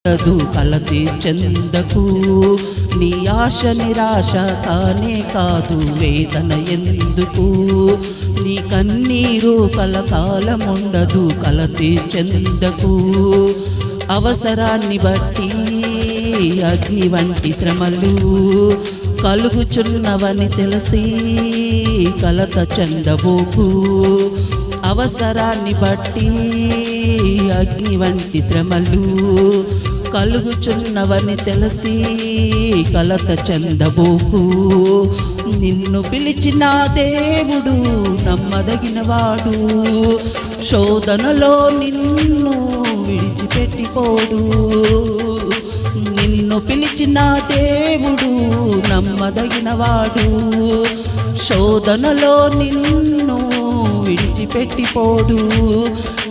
కలతి చెందకు నీ ఆశ నిరాశ కానే కాదు వేదన ఎందుకు నీ కన్నీరు కలకాలముండదు కలతి చెందకు అవసరాన్ని బట్టి అగ్ని వంటి శ్రమలు కలుగుచున్నవని తెలిసి కలత చెందబోకు అవసరాన్ని బట్టి అగ్ని వంటి శ్రమలు కలుగుచున్నవని తెలిసి కలత చెందబోకు నిన్ను పిలిచిన దేవుడు నమ్మదగినవాడు శోధనలో నిన్ను విడిచిపెట్టిపోడు నిన్ను పిలిచిన దేవుడు నమ్మదగినవాడు శోధనలో నిన్ను విడిచిపెట్టిపోడు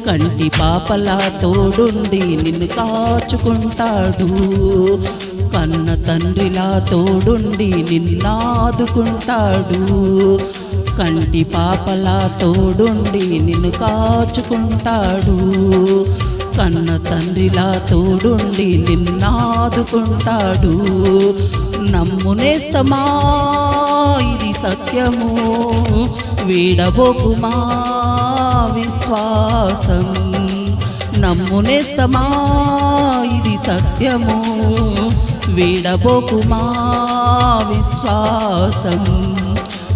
కంటి పాపలా తోడుండి నిన్ను కాచుకుంటాడు కన్న తండ్రిలా తోడుండి నిన్నాదుకుంటాడు కంటి పాపలా తోడుండి నిన్ను కాచుకుంటాడు కన్న తండ్రిలా తోడుండి నిన్నాదుకుంటాడు నమ్మునేస్తమా ఇది సత్యము వీడబోకుమా విశ్వాసం నమ్మునేస్తమా ఇది సత్యము వీడబోకుమా విశ్వాసం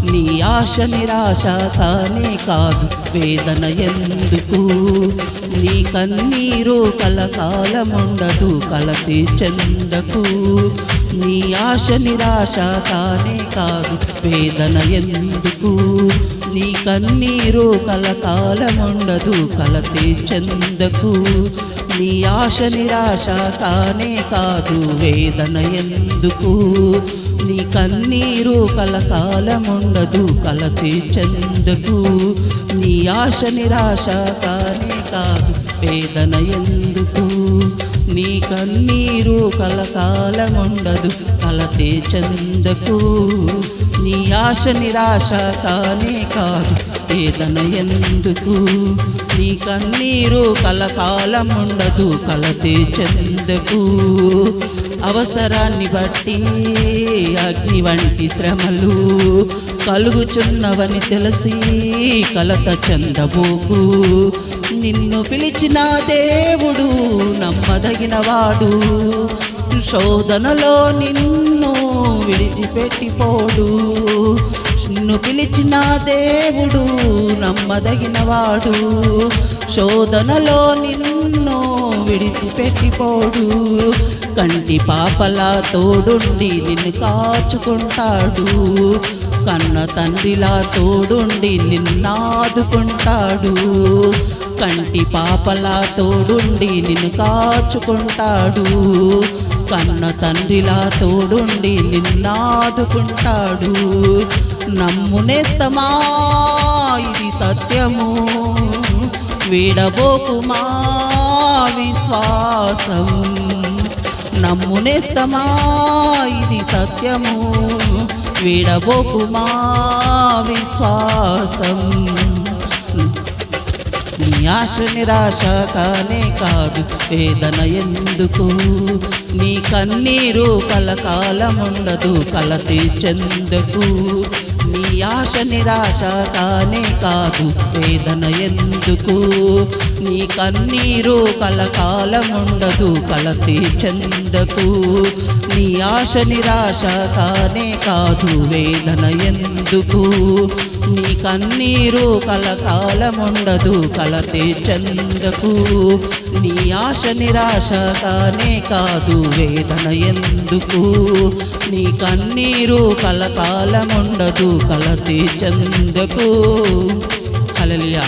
నీ ఆశ నిరాశ కానే కాదు వేదన ఎందుకు నీ కన్నీరు కలకాలముండదు కలతి చెందకు నీ ఆశ నిరాశ కానే కాదు వేదన ఎందుకు నీ కన్నీరు కలకాలముండదు కలతి చెందకు నీ ఆశ నిరాశ కానే కాదు వేదన ఎందుకు నీ కన్నీరు కలకాలముండదు కలతి చెందకు నీ ఆశ నిరాశ కానే కాదు వేదన ఎందుకు నీ కన్నీరు కలకాలముండదు కలతి చెందకు నీ ఆశ నిరాశ కానే కాదు వేదన ఎందుకు నీ కన్నీరు కలకాలముండదు కలతి చెందకు అవసరాన్ని బట్టి అగ్ని వంటి శ్రమలు కలుగుచున్నవని తెలిసి కలత చెందబోకు నిన్ను పిలిచిన దేవుడు నమ్మదగినవాడు శోధనలో నిన్ను విడిచిపెట్టిపోడు నిన్ను పిలిచిన దేవుడు నమ్మదగినవాడు శోధనలో నిన్ను విడిచిపెట్టిపోడు కంటి పాపలా తోడుండి నిన్ను కాచుకుంటాడు కన్న తండ్రిలా తోడుండి నిన్నాదుకుంటాడు కంటి పాపలా తోడుండి నిన్ను కాచుకుంటాడు కన్న తండ్రిలా తోడుండి నిన్నాదుకుంటాడు నమ్మునేస్తమా ఇది సత్యము వీడబోకుమా విశ్వాసం నమ్మునేస్తమా ఇది సత్యము వీడబోకుమా విశ్వాసం నీ ఆశ నిరాశ కానే కాదు వేదన ఎందుకు నీ కన్నీరు కలకాలముండదు కలతి చెందకు నీ ఆశ నిరాశ కానే కాదు వేదన ఎందుకు నీ కన్నీరు కలకాలముండదు కలతి చెందకు నీ ఆశ నిరాశ కానే కాదు వేదన ఎందుకు నీ కన్నీరు కలకాలముండదు కలతి చెందకు నీ ఆశ నిరాశ కానే కాదు వేదన ఎందుకు నీ కన్నీరు కలకాలముండదు కలతి చెందకు హల్లెలూయా।